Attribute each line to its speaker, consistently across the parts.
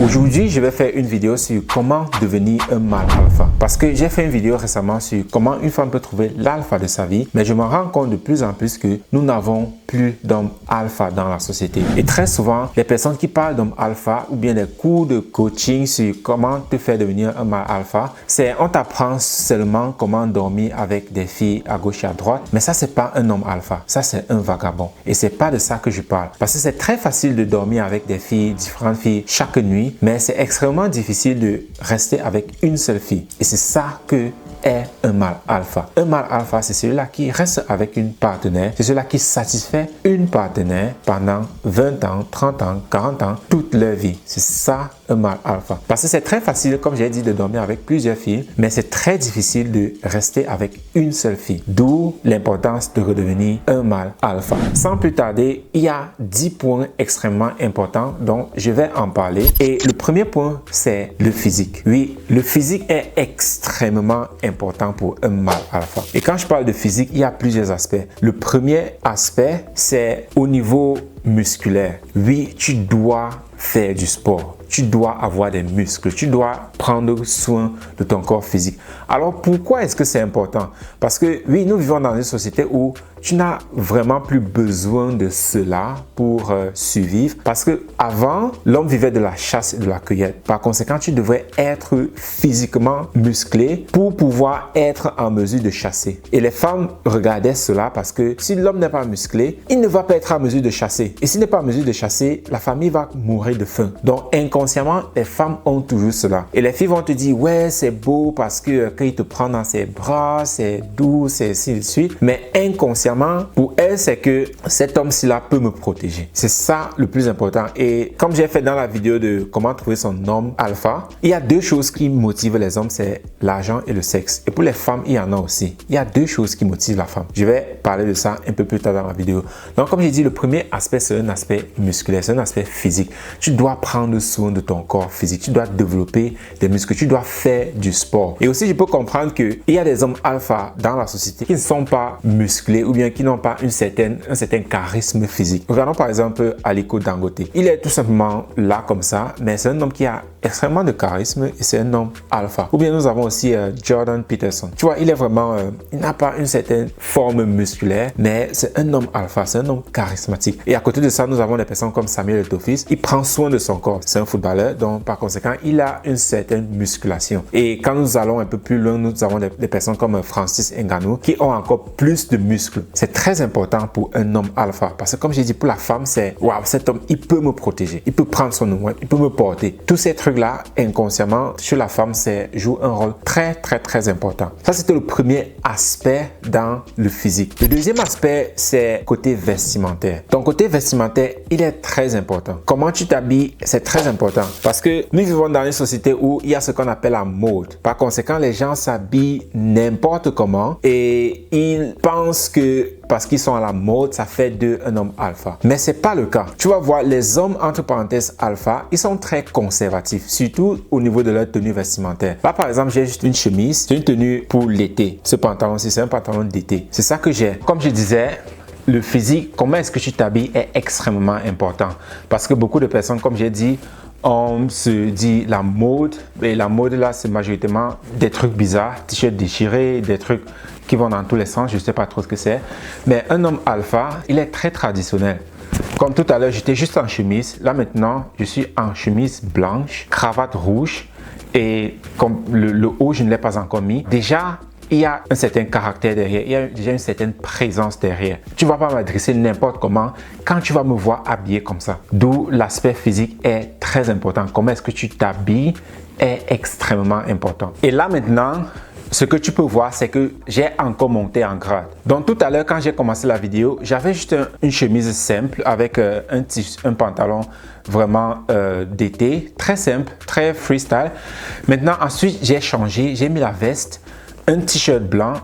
Speaker 1: Aujourd'hui, je vais faire une vidéo sur comment devenir un mâle alpha. Parce que j'ai fait une vidéo récemment sur comment une femme peut trouver l'alpha de sa vie, mais je me rends compte de plus en plus que nous n'avons plus d'hommes alpha dans la société. Et très souvent, les personnes qui parlent d'hommes alpha ou bien des cours de coaching sur comment te faire devenir un mâle alpha, c'est on t'apprend seulement comment dormir avec des filles à gauche et à droite, mais ça c'est pas un homme alpha, ça c'est un vagabond. Et c'est pas de ça que je parle. Parce que c'est très facile de dormir avec des filles, différentes filles chaque nuit, mais c'est extrêmement difficile de rester avec une seule fille. Et c'est ça que est un mâle alpha. Un mâle alpha, c'est celui-là qui reste avec une partenaire, c'est celui-là qui satisfait une partenaire pendant 20 ans, 30 ans, 40 ans, toute leur vie. C'est ça un mâle alpha. Parce que c'est très facile, comme j'ai dit, de dormir avec plusieurs filles, mais c'est très difficile de rester avec une seule fille. D'où l'importance de redevenir un mâle alpha. Sans plus tarder, il y a 10 points extrêmement importants dont je vais en parler. Et le premier point, c'est le physique. Oui, le physique est extrêmement important pour un mâle alpha. Et quand je parle de physique, il y a plusieurs aspects. Le premier aspect, c'est au niveau musculaire. Oui, tu dois faire du sport. Tu dois avoir des muscles. Tu dois prendre soin de ton corps physique. Alors, pourquoi est-ce que c'est important? Parce que, oui, nous vivons dans une société où tu n'as vraiment plus besoin de cela pour survivre. Parce que avant, l'homme vivait de la chasse et de la cueillette. Par conséquent, tu devrais être physiquement musclé pour pouvoir être en mesure de chasser. Et les femmes regardaient cela parce que si l'homme n'est pas musclé, il ne va pas être en mesure de chasser. Et s'il n'est pas en mesure de chasser, la famille va mourir de faim. Donc, inconsciemment, les femmes ont toujours cela. Et les filles vont te dire, ouais, c'est beau parce que quand il te prend dans ses bras, c'est doux, c'est ainsi de suite. Mais inconsciemment, pour elle, c'est que cet homme-ci-là peut me protéger. C'est ça le plus important. Et comme j'ai fait dans la vidéo de comment trouver son homme alpha, il y a deux choses qui motivent les hommes, c'est l'argent et le sexe. Et pour les femmes, il y en a aussi. Il y a deux choses qui motivent la femme. Je vais parler de ça un peu plus tard dans la vidéo. Donc, comme j'ai dit, le premier aspect, c'est un aspect musculaire, c'est un aspect physique. Tu dois prendre soin de ton corps physique. Tu dois développer des muscles. Tu dois faire du sport. Et aussi, je peux comprendre qu'il y a des hommes alpha dans la société qui ne sont pas musclés ou bien qui n'ont pas un certain charisme physique. Regardons par exemple Aliko Dangote. Il est tout simplement là comme ça, mais c'est un homme qui a extrêmement de charisme et c'est un homme alpha. Ou bien nous avons aussi Jordan Peterson. Tu vois, il est vraiment, il n'a pas une certaine forme musculaire, mais c'est un homme alpha, c'est un homme charismatique. Et à côté de ça, nous avons des personnes comme Samuel Eto'o. Il prend soin de son corps. C'est un footballeur, donc par conséquent, il a une certaine musculation. Et quand nous allons un peu plus loin, nous avons des personnes comme Francis Ngannou qui ont encore plus de muscles. C'est très important pour un homme alpha parce que comme j'ai dit, pour la femme, c'est waouh, cet homme, il peut me protéger, il peut prendre son nom, il peut me porter. Tous ces trucs-là, inconsciemment, chez la femme, joue un rôle très important. Ça, c'était le premier aspect dans le physique. Le deuxième aspect, c'est côté vestimentaire. Ton côté vestimentaire, il est très important. Comment tu t'habilles, c'est très important parce que nous vivons dans une société où il y a ce qu'on appelle la mode. Par conséquent, les gens s'habillent n'importe comment et ils pensent que parce qu'ils sont à la mode, ça fait d'eux un homme alpha. Mais c'est pas le cas. Tu vas voir, les hommes, entre parenthèses, alpha, ils sont très conservatifs, surtout au niveau de leur tenue vestimentaire. Là, par exemple, j'ai juste une chemise, c'est une tenue pour l'été. Ce pantalon-ci, c'est un pantalon d'été. C'est ça que j'ai. Comme je disais, le physique, comment est-ce que tu t'habilles est extrêmement important. Parce que beaucoup de personnes, comme j'ai dit, on se dit la mode, et la mode là, c'est majoritairement des trucs bizarres, t-shirts déchirés, des trucs qui vont dans tous les sens, je ne sais pas trop ce que c'est. Mais un homme alpha, il est très traditionnel. Comme tout à l'heure, j'étais juste en chemise. Là maintenant, je suis en chemise blanche, cravate rouge et comme le haut, je ne l'ai pas encore mis. Déjà, il y a un certain caractère derrière, il y a déjà une certaine présence derrière. Tu ne vas pas m'adresser n'importe comment quand tu vas me voir habillé comme ça. D'où l'aspect physique est très important. Comment est-ce que tu t'habilles est extrêmement important. Et là maintenant, ce que tu peux voir, c'est que j'ai encore monté en grade. Donc tout à l'heure, quand j'ai commencé la vidéo, j'avais juste une chemise simple avec un pantalon vraiment d'été, très simple, très freestyle. Maintenant, ensuite, j'ai changé, j'ai mis la veste un t-shirt blanc,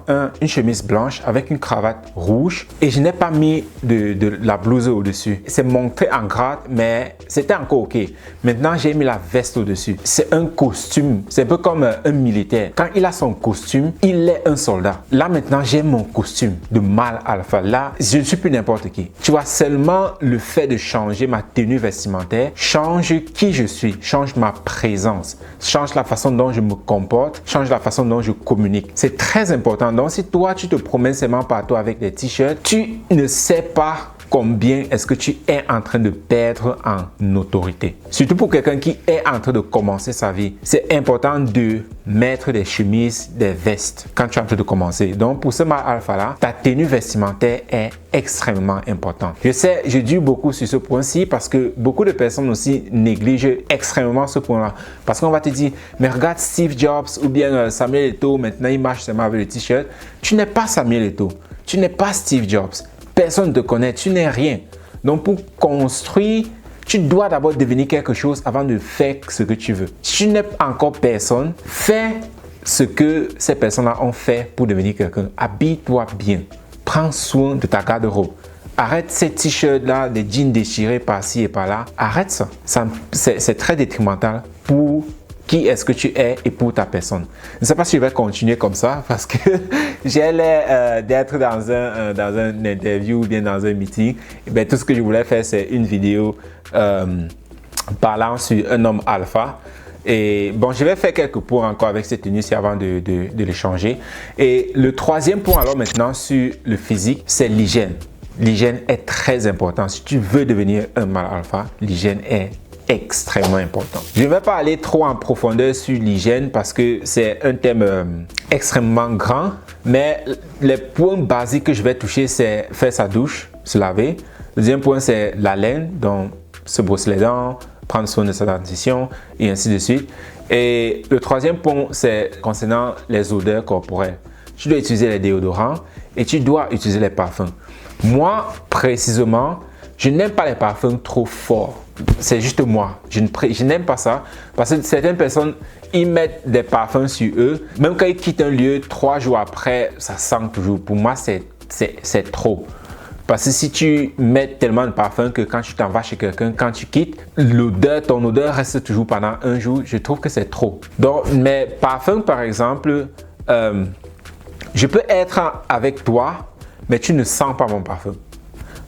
Speaker 1: une chemise blanche avec une cravate rouge et je n'ai pas mis de la blouse au-dessus. C'est montré en grade, mais c'était encore ok. Maintenant, j'ai mis la veste au-dessus. C'est un costume. C'est un peu comme un militaire. Quand il a son costume, il est un soldat. Là, maintenant, j'ai mon costume de mâle alpha. Là, je ne suis plus n'importe qui. Tu vois, seulement le fait de changer ma tenue vestimentaire change qui je suis, change ma présence, change la façon dont je me comporte, change la façon dont je communique. C'est très important. Donc, si toi, tu te promènes seulement partout avec des t-shirts, tu ne sais pas combien est-ce que tu es en train de perdre en autorité. Surtout pour quelqu'un qui est en train de commencer sa vie, c'est important de mettre des chemises, des vestes quand tu es en train de commencer. Donc pour ce mâle alpha là, ta tenue vestimentaire est extrêmement importante. Je sais, je dis beaucoup sur ce point-ci parce que beaucoup de personnes aussi négligent extrêmement ce point-là. Parce qu'on va te dire, mais regarde Steve Jobs ou bien Samuel Eto'o, maintenant il marche seulement avec le t-shirt. Tu n'es pas Samuel Eto'o, tu n'es pas Steve Jobs. Personne ne te connaît, tu n'es rien. Donc pour construire, tu dois d'abord devenir quelque chose avant de faire ce que tu veux. Si tu n'es encore personne, fais ce que ces personnes-là ont fait pour devenir quelqu'un. Habille-toi bien. Prends soin de ta garde-robe. Arrête ces t-shirts-là, des jeans déchirés par-ci et par-là. Arrête ça. C'est très détrimental pour qui est-ce que tu es et pour ta personne. Je ne sais pas si je vais continuer comme ça parce que j'ai l'air d'être dans un interview ou bien dans un meeting. Et bien, tout ce que je voulais faire, c'est une vidéo parlant sur un homme alpha. Et bon, je vais faire quelques points encore avec cette tenue-ci avant de les changer. Et le troisième point alors maintenant sur le physique, c'est l'hygiène. L'hygiène est très important. Si tu veux devenir un mâle alpha, l'hygiène est extrêmement important. Je ne vais pas aller trop en profondeur sur l'hygiène parce que c'est un thème extrêmement grand, mais les points basiques que je vais toucher, c'est faire sa douche, se laver. Le deuxième point, c'est la laine, donc se brosser les dents, prendre soin de sa dentition et ainsi de suite. Et le troisième point, c'est concernant les odeurs corporelles. Tu dois utiliser les déodorants et tu dois utiliser les parfums. Moi, précisément, je n'aime pas les parfums trop forts. C'est juste moi. Je n'aime pas ça parce que certaines personnes, ils mettent des parfums sur eux. Même quand ils quittent un lieu, 3 jours après, ça sent toujours. Pour moi, c'est trop. Parce que si tu mets tellement de parfum que quand tu t'en vas chez quelqu'un, quand tu quittes, ton odeur reste toujours pendant un jour. Je trouve que c'est trop. Donc, mes parfums, par exemple, je peux être avec toi, mais tu ne sens pas mon parfum.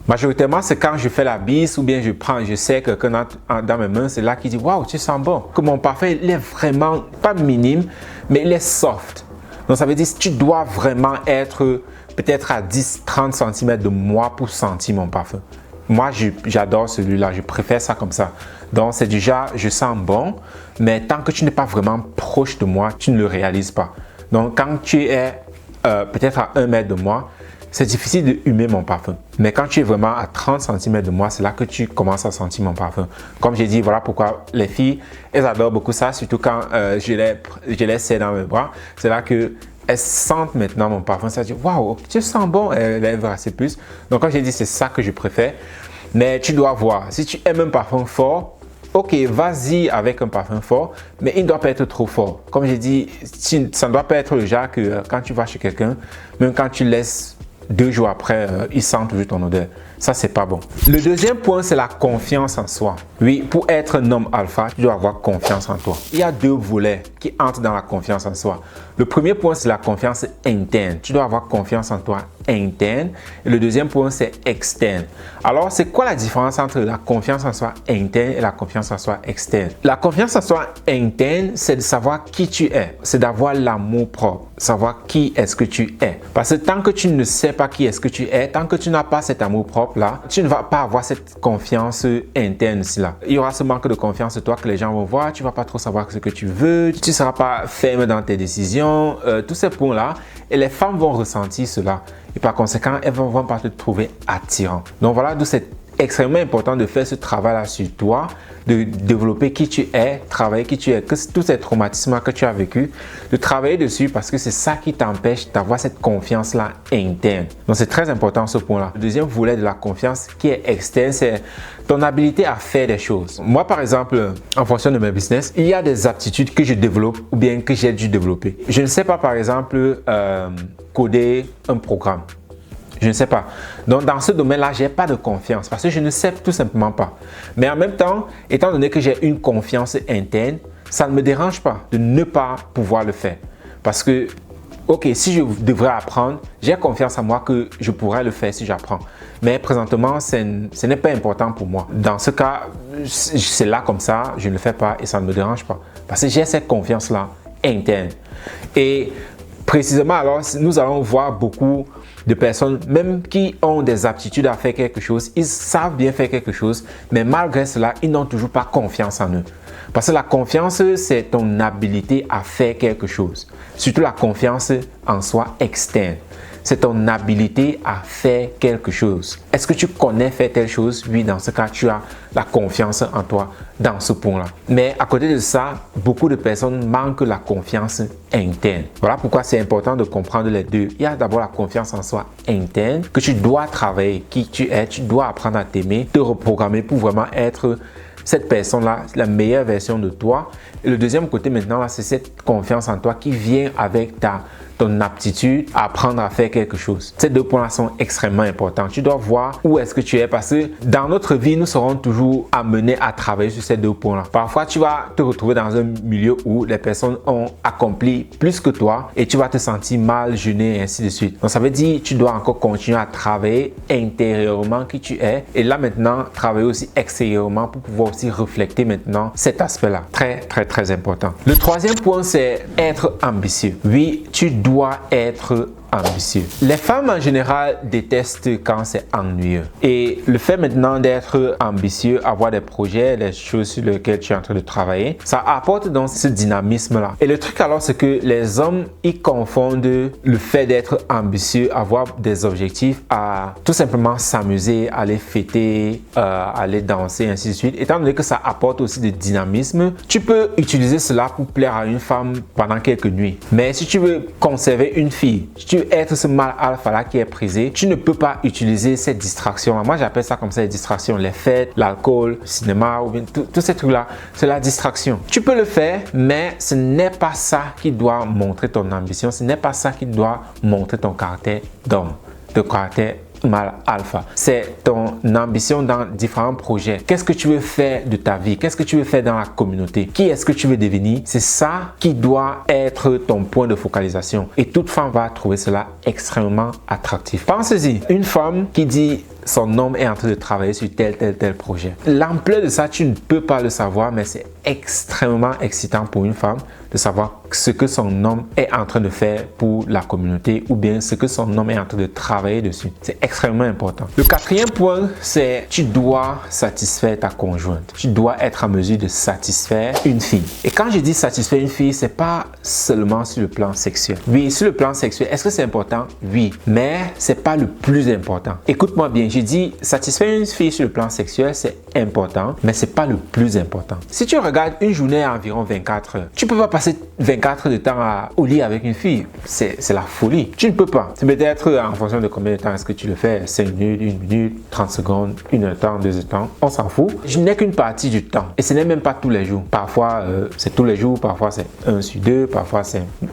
Speaker 1: Majoritairement, c'est quand je fais la bise ou bien je sais que dans mes mains, c'est là qu'il dit « Waouh, tu sens bon ». Que mon parfum, il est vraiment, pas minime, mais il est soft. Donc, ça veut dire que tu dois vraiment être peut-être à 10-30 cm de moi pour sentir mon parfum. Moi, j'adore celui-là, je préfère ça comme ça. Donc, c'est déjà, je sens bon, mais tant que tu n'es pas vraiment proche de moi, tu ne le réalises pas. Donc, quand tu es peut-être à 1 mètre de moi, c'est difficile de humer mon parfum. Mais quand tu es vraiment à 30 cm de moi, c'est là que tu commences à sentir mon parfum. Comme j'ai dit, voilà pourquoi les filles, elles adorent beaucoup ça, surtout quand je les serre dans mes bras. C'est là qu'elles sentent maintenant mon parfum. Ça dit, waouh, tu sens bon, elles veulent assez plus. Donc, comme j'ai dit, c'est ça que je préfère. Mais tu dois voir, si tu aimes un parfum fort, ok, vas-y avec un parfum fort, mais il ne doit pas être trop fort. Comme j'ai dit, ça ne doit pas être le genre que quand tu vas chez quelqu'un, même quand tu laisses 2 jours après, il sent toujours ton odeur. Ça, c'est pas bon. Le deuxième point, c'est la confiance en soi. Oui, pour être un homme alpha, tu dois avoir confiance en toi. Il y a 2 volets qui entrent dans la confiance en soi. Le premier point, c'est la confiance interne. Tu dois avoir confiance en toi interne. Et le deuxième point, c'est externe. Alors, c'est quoi la différence entre la confiance en soi interne et la confiance en soi externe? La confiance en soi interne, c'est de savoir qui tu es. C'est d'avoir l'amour propre. Savoir qui est-ce que tu es. Parce que tant que tu ne sais pas qui est-ce que tu es, tant que tu n'as pas cet amour propre là, tu ne vas pas avoir cette confiance interne là. Il y aura ce manque de confiance en toi que les gens vont voir, tu ne vas pas trop savoir ce que tu veux, tu ne seras pas ferme dans tes décisions, tous ces points là, et les femmes vont ressentir cela. Et par conséquent, elles vont pas te trouver attirant. Donc voilà d'où cette extrêmement important de faire ce travail-là sur toi, de développer qui tu es, travailler qui tu es, que tous ces traumatismes que tu as vécu, de travailler dessus parce que c'est ça qui t'empêche d'avoir cette confiance-là interne. Donc c'est très important ce point-là. Le deuxième volet de la confiance qui est externe, c'est ton habilité à faire des choses. Moi par exemple, en fonction de mes business, il y a des aptitudes que je développe ou bien que j'ai dû développer. Je ne sais pas par exemple coder un programme. Je ne sais pas. Donc, dans ce domaine-là, je n'ai pas de confiance parce que je ne sais tout simplement pas. Mais en même temps, étant donné que j'ai une confiance interne, ça ne me dérange pas de ne pas pouvoir le faire. Parce que, ok, si je devrais apprendre, j'ai confiance en moi que je pourrais le faire si j'apprends. Mais présentement, ce n'est pas important pour moi. Dans ce cas, c'est là comme ça, je ne le fais pas et ça ne me dérange pas. Parce que j'ai cette confiance-là interne. Et précisément, alors, nous allons voir beaucoup de personnes, même qui ont des aptitudes à faire quelque chose, ils savent bien faire quelque chose, mais malgré cela, ils n'ont toujours pas confiance en eux. Parce que la confiance, c'est ton habilité à faire quelque chose. Surtout la confiance en soi externe. C'est ton habilité à faire quelque chose. Est-ce que tu connais faire telle chose? Oui, dans ce cas, tu as la confiance en toi dans ce point-là. Mais à côté de ça, beaucoup de personnes manquent la confiance interne. Voilà pourquoi c'est important de comprendre les deux. Il y a d'abord la confiance en soi interne que tu dois travailler, qui tu es, tu dois apprendre à t'aimer, te reprogrammer pour vraiment être cette personne-là, la meilleure version de toi. Et le deuxième côté maintenant, c'est cette confiance en toi qui vient avec ton aptitude à apprendre à faire quelque chose. Ces deux points-là sont extrêmement importants. Tu dois voir où est-ce que tu es parce que dans notre vie, nous serons toujours amenés à travailler sur ces deux points-là. Parfois, tu vas te retrouver dans un milieu où les personnes ont accompli plus que toi et tu vas te sentir mal, gêné et ainsi de suite. Donc, ça veut dire que tu dois encore continuer à travailler intérieurement qui tu es et là maintenant, travailler aussi extérieurement pour pouvoir aussi refléter maintenant cet aspect-là. Très, très, très important. Le troisième point, c'est être ambitieux. Oui, tu dois être ambitieux. Les femmes en général détestent quand c'est ennuyeux. Et le fait maintenant d'être ambitieux, avoir des projets, des choses sur lesquelles tu es en train de travailler, ça apporte donc ce dynamisme-là. Et le truc alors, c'est que les hommes, ils confondent le fait d'être ambitieux, avoir des objectifs, à tout simplement s'amuser, aller fêter, aller danser, ainsi de suite. Étant donné que ça apporte aussi du dynamisme, tu peux utiliser cela pour plaire à une femme pendant quelques nuits. Mais si tu veux conserver une fille, si tu veux être ce mâle alpha là qui est prisé, tu ne peux pas utiliser ces distractions là. Moi j'appelle ça comme ça les distractions, les fêtes, l'alcool, le cinéma ou bien tous ces trucs là, c'est la distraction. Tu peux le faire, mais ce n'est pas ça qui doit montrer ton ambition, ce n'est pas ça qui doit montrer ton caractère d'homme, de caractère mâle alpha. C'est ton ambition dans différents projets. Qu'est-ce que tu veux faire de ta vie? Qu'est-ce que tu veux faire dans la communauté? Qui est-ce que tu veux devenir? C'est ça qui doit être ton point de focalisation. Et toute femme va trouver cela extrêmement attractif. Pensez-y, une femme qui dit son homme est en train de travailler sur tel projet. L'ampleur de ça, tu ne peux pas le savoir, mais c'est extrêmement excitant pour une femme de savoir ce que son homme est en train de faire pour la communauté ou bien ce que son homme est en train de travailler dessus. C'est extrêmement important. Le quatrième point, c'est tu dois satisfaire ta conjointe. Tu dois être en mesure de satisfaire une fille. Et quand je dis satisfaire une fille, c'est pas seulement sur le plan sexuel. Oui, sur le plan sexuel, est-ce que c'est important? Oui, mais c'est pas le plus important. Écoute-moi bien, j'ai dit satisfaire une fille sur le plan sexuel, c'est important, mais c'est pas le plus important. Si tu regardes une journée à environ 24 heures, tu peux pas passer 24 heures de temps au lit avec une fille. C'est la folie. Tu ne peux pas. C'est peut-être en fonction de combien de temps est-ce que tu le fais. 5 minutes, 1 minute, 30 secondes, 1 heure de temps, 2 heures de temps. On s'en fout. Je n'ai qu'une partie du temps. Et ce n'est même pas tous les jours. Parfois, c'est tous les jours. Parfois, c'est 1 sur 2. Parfois,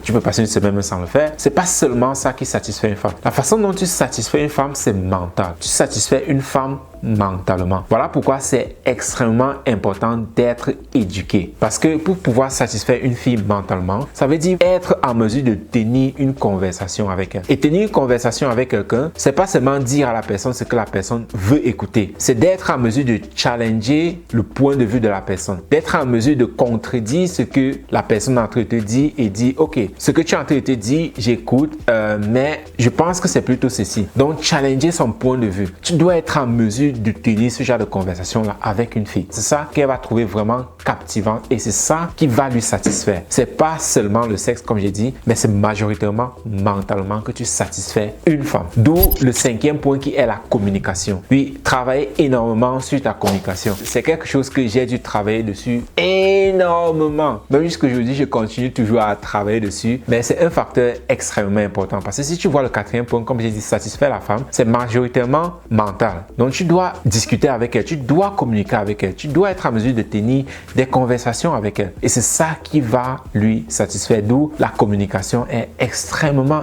Speaker 1: tu peux passer une semaine sans le faire. C'est pas seulement ça qui satisfait une femme. La façon dont tu satisfais une femme, c'est mental. Tu satisfais une femme mentalement. Voilà pourquoi c'est extrêmement important d'être éduqué. Parce que pour pouvoir satisfaire une fille mentalement, ça veut dire être en mesure de tenir une conversation avec elle. Et tenir une conversation avec quelqu'un, c'est pas seulement dire à la personne ce que la personne veut écouter. C'est d'être en mesure de challenger le point de vue de la personne. D'être en mesure de contredire ce que la personne est en train de te dire et dire, ok, ce que tu es en train de te dire, j'écoute, mais je pense que c'est plutôt ceci. Donc, challenger son point de vue. Tu dois être en mesure mesure de tenir ce genre de conversation-là avec une fille. C'est ça qu'elle va trouver vraiment captivant et c'est ça qui va lui satisfaire. C'est pas seulement le sexe, comme j'ai dit, mais c'est majoritairement mentalement que tu satisfais une femme. D'où le 5e point qui est la communication. Oui, travailler énormément sur ta communication. C'est quelque chose que j'ai dû travailler dessus énormément. Même jusqu'aujourd'hui, je continue toujours à travailler dessus, mais c'est un facteur extrêmement important parce que si tu vois le 4e point, comme j'ai dit, satisfaire la femme, c'est majoritairement mental. Donc, tu dois discuter avec elle, tu dois communiquer avec elle, tu dois être en mesure de tenir des conversations avec elle. Et c'est ça qui va lui satisfaire. D'où la communication est extrêmement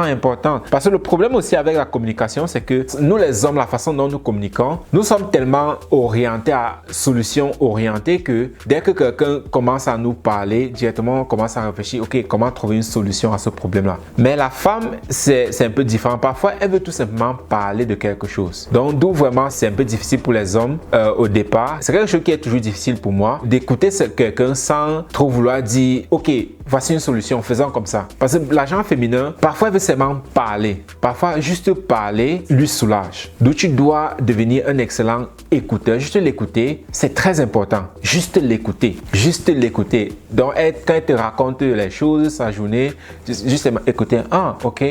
Speaker 1: importante. Parce que le problème aussi avec la communication, c'est que nous les hommes, la façon dont nous communiquons, nous sommes tellement orientés à solutions orientées que dès que quelqu'un commence à nous parler, directement on commence à réfléchir, ok, comment trouver une solution à ce problème-là. Mais la femme, c'est un peu différent. Parfois, elle veut tout simplement parler de quelque chose. Donc, d'où vraiment, c'est un peu difficile pour les hommes au départ. C'est quelque chose qui est toujours difficile pour moi, d'écouter quelqu'un sans trop vouloir dire, ok, voici une solution, faisons comme ça. Parce que l'agent féminin, parfois, elle veut seulement parler. Parfois, juste parler lui soulage. D'où tu dois devenir un excellent écouteur. Juste l'écouter, c'est très important. Juste l'écouter. Juste l'écouter. Donc, quand elle te raconte les choses, sa journée, juste écouter. Ah, ok.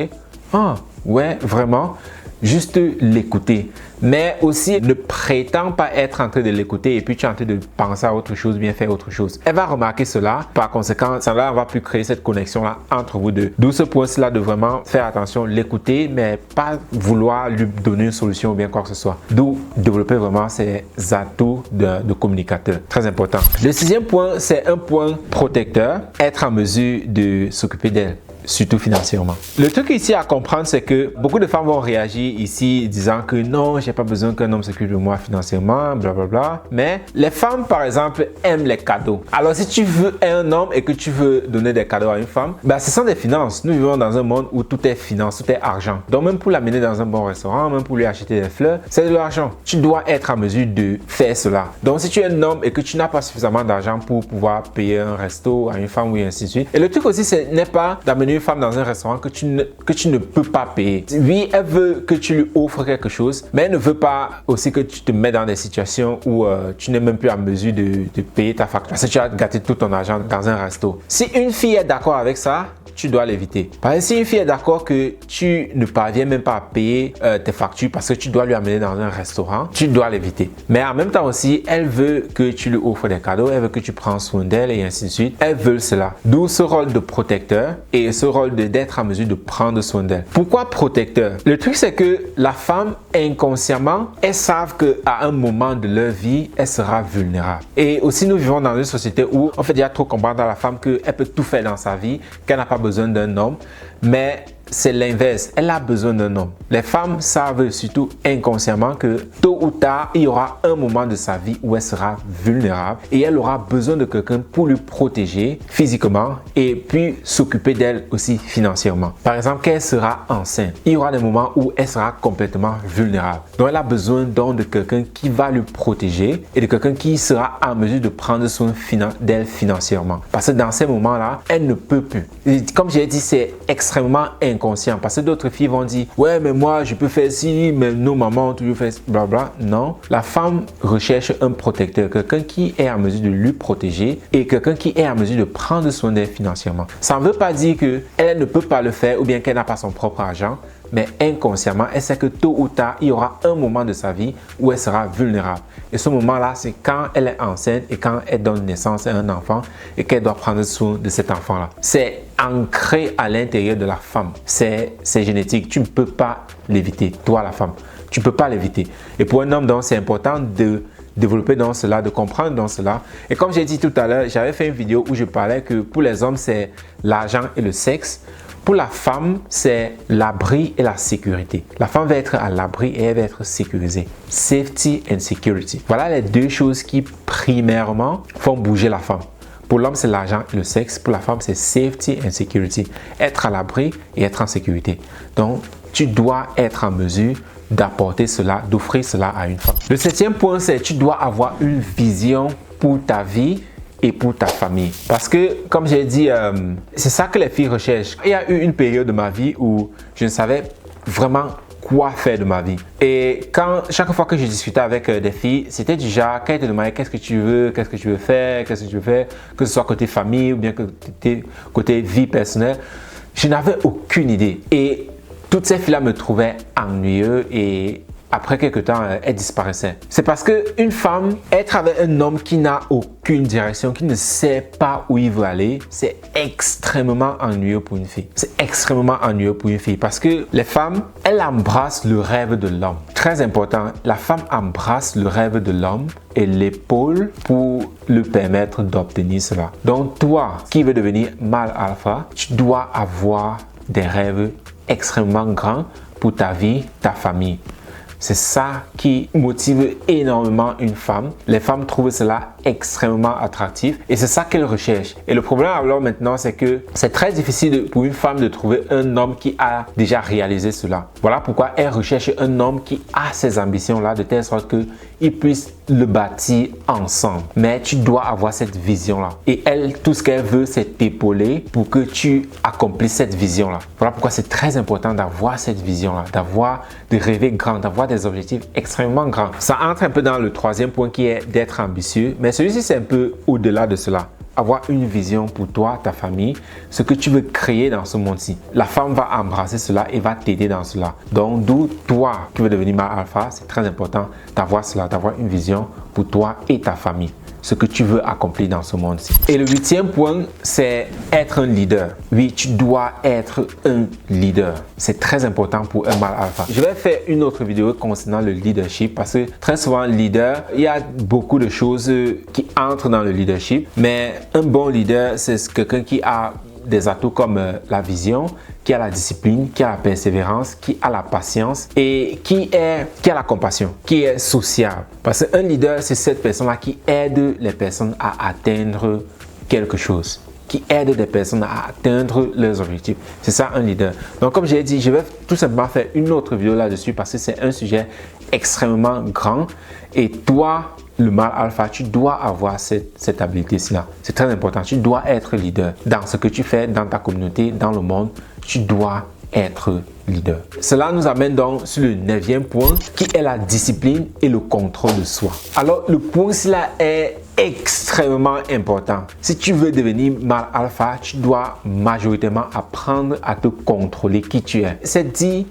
Speaker 1: Ah, ouais, vraiment. Juste l'écouter. Mais aussi, ne prétends pas être en train de l'écouter et puis tu es en train de penser à autre chose, bien faire autre chose. Elle va remarquer cela. Par conséquent, ça ne va plus créer cette connexion-là entre vous deux. D'où ce point-là de vraiment faire attention, l'écouter, mais pas vouloir lui donner une solution ou bien quoi que ce soit. D'où développer vraiment ces atouts de communicateur. Très important. Le 6e point, c'est un point protecteur. Être en mesure de s'occuper d'elle. Surtout financièrement. Le truc ici à comprendre, c'est que beaucoup de femmes vont réagir ici disant que non, j'ai pas besoin qu'un homme s'occupe de moi financièrement, blablabla. Mais les femmes, par exemple, aiment les cadeaux. Alors, si tu veux un homme et que tu veux donner des cadeaux à une femme, ben, ce sont des finances. Nous vivons dans un monde où tout est finance, tout est argent. Donc, même pour l'amener dans un bon restaurant, même pour lui acheter des fleurs, c'est de l'argent. Tu dois être en mesure de faire cela. Donc, si tu es un homme et que tu n'as pas suffisamment d'argent pour pouvoir payer un resto à une femme ou ainsi de suite. Et le truc aussi, ce n'est pas d'amener une femme dans un restaurant que tu ne peux pas payer. Oui, elle veut que tu lui offres quelque chose, mais elle ne veut pas aussi que tu te mets dans des situations où tu n'es même plus en mesure de payer ta facture. Parce que tu as gâté tout ton argent dans un resto. Si une fille est d'accord avec ça, tu dois l'éviter. Parce que si une fille est d'accord que tu ne parviens même pas à payer tes factures parce que tu dois lui amener dans un restaurant, tu dois l'éviter. Mais en même temps aussi, elle veut que tu lui offres des cadeaux, elle veut que tu prends soin d'elle et ainsi de suite. Elle veut cela. D'où ce rôle de protecteur et ce rôle d'être en mesure de prendre soin d'elle. Pourquoi protecteur? Le truc, c'est que la femme, inconsciemment, elles savent qu'à un moment de leur vie, elle sera vulnérable. Et aussi, nous vivons dans une société où on fait déjà trop comprendre à la femme qu'elle peut tout faire dans sa vie, qu'elle n'a pas besoin d'un homme, mais c'est l'inverse. Elle a besoin d'un homme. Les femmes savent surtout inconsciemment que tôt ou tard, il y aura un moment de sa vie où elle sera vulnérable et elle aura besoin de quelqu'un pour lui protéger physiquement et puis s'occuper d'elle aussi financièrement. Par exemple, quand elle sera enceinte, il y aura des moments où elle sera complètement vulnérable. Donc, elle a besoin donc de quelqu'un qui va lui protéger et de quelqu'un qui sera en mesure de prendre soin d'elle financièrement. Parce que dans ces moments-là, elle ne peut plus. Et comme j'ai dit, c'est extrêmement inconscient parce que d'autres filles vont dire ouais mais moi je peux faire ci mais nos mamans ont toujours fait blabla. Non, la femme recherche un protecteur, quelqu'un qui est en mesure de lui protéger et quelqu'un qui est en mesure de prendre soin d'elle financièrement. Ça ne veut pas dire qu'elle ne peut pas le faire ou bien qu'elle n'a pas son propre argent, mais inconsciemment, elle sait que tôt ou tard, il y aura un moment de sa vie où elle sera vulnérable. Et ce moment-là, c'est quand elle est enceinte et quand elle donne naissance à un enfant et qu'elle doit prendre soin de cet enfant-là. C'est ancré à l'intérieur de la femme. C'est génétique. Tu ne peux pas l'éviter, toi la femme. Tu ne peux pas l'éviter. Et pour un homme, donc, c'est important de développer dans cela, de comprendre dans cela. Et comme j'ai dit tout à l'heure, j'avais fait une vidéo où je parlais que pour les hommes, c'est l'argent et le sexe. Pour la femme, c'est l'abri et la sécurité. La femme va être à l'abri et elle va être sécurisée. Safety and security. Voilà les deux choses qui, primairement, font bouger la femme. Pour l'homme, c'est l'argent et le sexe. Pour la femme, c'est safety and security. Être à l'abri et être en sécurité. Donc, tu dois être en mesure d'apporter cela, d'offrir cela à une femme. Le 7e point, c'est tu dois avoir une vision pour ta vie et pour ta famille. Parce que, comme j'ai dit, c'est ça que les filles recherchent. Il y a eu une période de ma vie où je ne savais vraiment quoi faire de ma vie. Et chaque fois que je discutais avec des filles, c'était du genre, quand elles te demandaient qu'est-ce que tu veux faire, que ce soit côté famille ou bien côté vie personnelle, je n'avais aucune idée. Et toutes ces filles-là me trouvaient ennuyeux et après quelques temps, elle disparaissait. C'est parce qu'une femme, être avec un homme qui n'a aucune direction, qui ne sait pas où il veut aller, c'est extrêmement ennuyeux pour une fille. C'est extrêmement ennuyeux pour une fille parce que les femmes, elles embrassent le rêve de l'homme. Très important, la femme embrasse le rêve de l'homme et l'épaule pour lui permettre d'obtenir cela. Donc toi, qui veux devenir mâle alpha, tu dois avoir des rêves extrêmement grands pour ta vie, ta famille. C'est ça qui motive énormément une femme. Les femmes trouvent cela extrêmement attractif et c'est ça qu'elles recherchent. Et le problème alors maintenant, c'est que c'est très difficile pour une femme de trouver un homme qui a déjà réalisé cela. Voilà pourquoi elle recherche un homme qui a ces ambitions-là de telle sorte qu'ils puissent le bâtir ensemble. Mais tu dois avoir cette vision-là. Et elle, tout ce qu'elle veut, c'est t'épauler pour que tu accomplisses cette vision-là. Voilà pourquoi c'est très important d'avoir cette vision-là, de rêver grand, d'avoir des objectifs extrêmement grands. Ça entre un peu dans le troisième point qui est d'être ambitieux, mais celui-ci c'est un peu au-delà de cela. Avoir une vision pour toi, ta famille, ce que tu veux créer dans ce monde-ci. La femme va embrasser cela et va t'aider dans cela. Donc, d'où toi qui veux devenir mâle alpha, c'est très important d'avoir cela, d'avoir une vision pour toi et ta famille. Ce que tu veux accomplir dans ce monde-ci. Et le huitième point, c'est être un leader. Oui, tu dois être un leader. C'est très important pour un mâle alpha. Je vais faire une autre vidéo concernant le leadership parce que très souvent, leader, il y a beaucoup de choses qui entrent dans le leadership. Mais un bon leader, c'est quelqu'un qui a des atouts comme la vision, qui a la discipline, qui a la persévérance, qui a la patience et qui a la compassion, qui est sociable. Parce qu'un leader, c'est cette personne-là qui aide les personnes à atteindre quelque chose, qui aide les personnes à atteindre leurs objectifs. C'est ça un leader. Donc comme je l'ai dit, je vais tout simplement faire une autre vidéo là-dessus parce que c'est un sujet extrêmement grand et toi, le mâle alpha, tu dois avoir cette habilité-là. C'est très important. Tu dois être leader dans ce que tu fais, dans ta communauté, dans le monde. Tu dois être leader. Cela nous amène donc sur le 9e point qui est la discipline et le contrôle de soi. Alors, le point là est extrêmement important. Si tu veux devenir mâle alpha, tu dois majoritairement apprendre à te contrôler qui tu es. Ces 10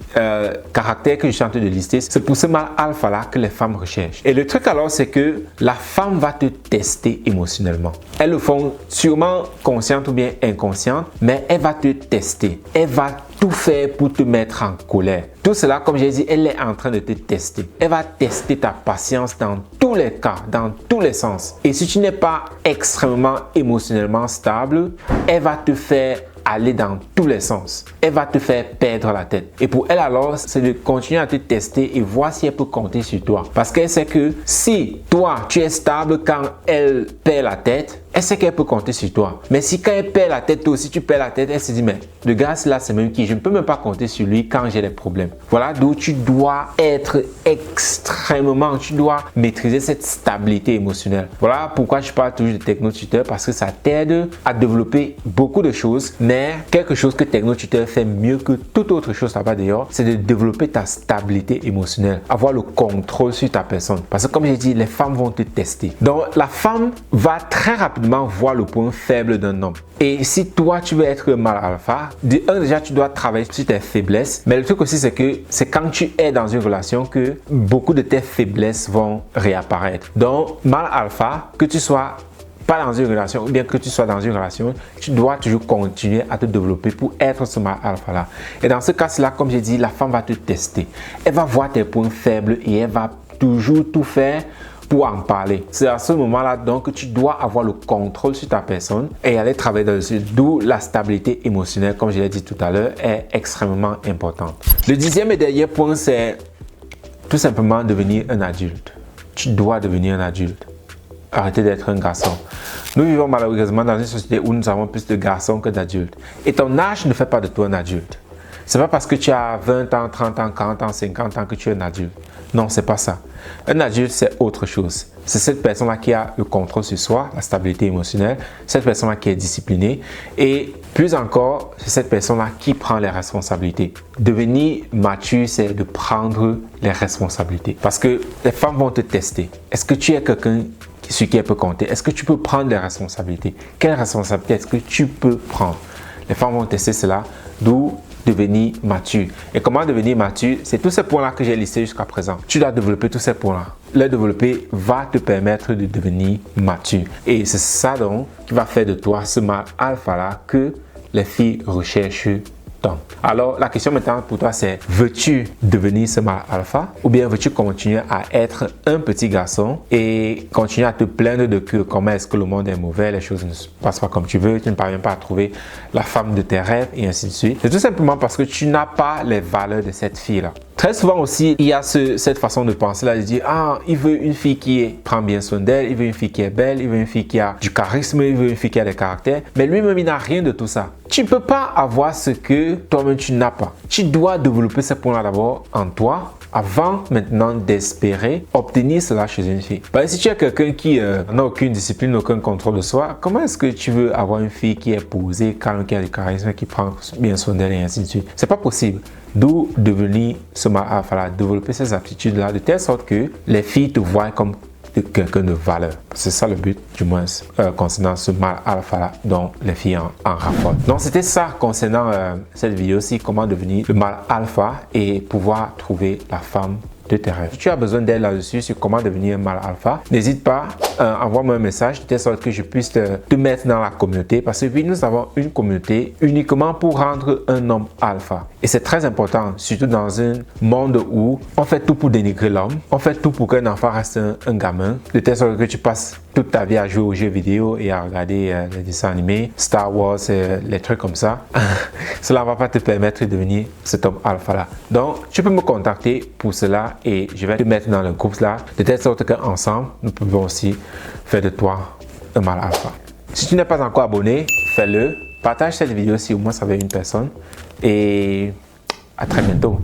Speaker 1: caractères que je suis en train de lister, c'est pour ce mâle alpha là que les femmes recherchent. Et le truc alors, c'est que la femme va te tester émotionnellement. Elles le font sûrement consciente ou bien inconsciente, mais elle va te tester. Elle va tout faire pour te mettre en colère. Tout cela, comme j'ai dit, elle est en train de te tester. Elle va tester ta patience dans tous les cas, dans tous les sens. Et si tu n'es pas extrêmement émotionnellement stable, elle va te faire aller dans tous les sens. Elle va te faire perdre la tête. Et pour elle alors, c'est de continuer à te tester et voir si elle peut compter sur toi. Parce qu'elle sait que si toi, tu es stable quand elle perd la tête, elle sait qu'elle peut compter sur toi. Mais si quand elle perd la tête, toi aussi tu perds la tête, elle se dit mais le gars là c'est même qui, je ne peux même pas compter sur lui quand j'ai des problèmes. Voilà d'où tu dois être extrêmement, tu dois maîtriser cette stabilité émotionnelle. Voilà pourquoi je parle toujours de TechnoTutor parce que ça t'aide à développer beaucoup de choses, mais quelque chose que TechnoTutor fait mieux que toute autre chose là-bas d'ailleurs, c'est de développer ta stabilité émotionnelle, avoir le contrôle sur ta personne. Parce que comme j'ai dit, les femmes vont te tester. Donc la femme va très rapidement voir le point faible d'un homme. Et si toi tu veux être mâle alpha, déjà tu dois travailler sur tes faiblesses. Mais le truc aussi c'est que c'est quand tu es dans une relation que beaucoup de tes faiblesses vont réapparaître. Donc mâle alpha, que tu sois pas dans une relation ou bien que tu sois dans une relation, tu dois toujours continuer à te développer pour être ce mâle alpha là. Et dans ce cas-là, comme j'ai dit, la femme va te tester. Elle va voir tes points faibles et elle va toujours tout faire pour en parler. C'est à ce moment-là donc que tu dois avoir le contrôle sur ta personne et aller travailler dessus. D'où la stabilité émotionnelle, comme je l'ai dit tout à l'heure, est extrêmement importante. Le 10e et dernier point, c'est tout simplement devenir un adulte. Tu dois devenir un adulte. Arrêtez d'être un garçon. Nous vivons malheureusement dans une société où nous avons plus de garçons que d'adultes. Et ton âge ne fait pas de toi un adulte. C'est pas parce que tu as 20 ans, 30 ans, 40 ans, 50 ans que tu es un adulte. Non, c'est pas ça. Un adulte, c'est autre chose. C'est cette personne-là qui a le contrôle sur soi, la stabilité émotionnelle, cette personne-là qui est disciplinée et Plus encore, c'est cette personne-là qui prend les responsabilités. Devenir mature, c'est de prendre les responsabilités. Parce que les femmes vont te tester. Est-ce que tu es quelqu'un sur qui elle peut compter? Est-ce que tu peux prendre les responsabilités? Quelles responsabilités est-ce que tu peux prendre? Les femmes vont tester cela, d'où devenir mature. Et comment devenir mature? C'est tous ces points-là que j'ai listés jusqu'à présent. Tu dois développer tous ces points-là. Les développer va te permettre de devenir mature. Et c'est ça donc qui va faire de toi ce mâle alpha-là que les filles recherchent tant. Alors, la question maintenant pour toi, c'est veux-tu devenir ce mâle alpha ou bien veux-tu continuer à être un petit garçon et continuer à te plaindre de que comment est-ce que le monde est mauvais, les choses ne se passent pas comme tu veux, tu ne parviens pas à trouver la femme de tes rêves et ainsi de suite. C'est tout simplement parce que tu n'as pas les valeurs de cette fille-là. Très souvent aussi, il y a cette façon de penser là, de dire ah, il veut une fille qui prend bien soin d'elle, il veut une fille qui est belle, il veut une fille qui a du charisme, il veut une fille qui a des caractères, mais lui-même il n'a rien de tout ça. Tu ne peux pas avoir ce que toi-même tu n'as pas. Tu dois développer ce point-là d'abord en toi avant maintenant d'espérer obtenir cela chez une fille. Parce que si tu es quelqu'un qui n'a aucune discipline, aucun contrôle de soi, comment est-ce que tu veux avoir une fille qui est posée, calme, qui a du charisme, qui prend bien soin d'elle et ainsi de suite? C'est pas possible. D'où devenir ce mâle alpha, développer ces aptitudes-là de telle sorte que les filles te voient comme quelqu'un de valeur. C'est ça le but, du moins, concernant ce mâle alpha dont les filles en raffolent. Donc, c'était ça concernant cette vidéo-ci, comment devenir le mâle alpha et pouvoir trouver la femme de tes rêves. Si tu as besoin d'aide là-dessus sur comment devenir un mâle alpha, n'hésite pas, envoie-moi un message de telle sorte que je puisse te mettre dans la communauté parce que oui, nous avons une communauté uniquement pour rendre un homme alpha. Et c'est très important, surtout dans un monde où on fait tout pour dénigrer l'homme, on fait tout pour qu'un enfant reste un gamin, de telle sorte que tu passes toute ta vie à jouer aux jeux vidéo et à regarder les dessins animés, Star Wars, les trucs comme ça. Cela ne va pas te permettre de devenir cet homme alpha là. Donc, tu peux me contacter pour cela et je vais te mettre dans le groupe là, de telle sorte qu'ensemble, nous pouvons aussi faire de toi un mâle alpha. Si tu n'es pas encore abonné, fais-le. Partage cette vidéo si au moins ça avec une personne et à très bientôt.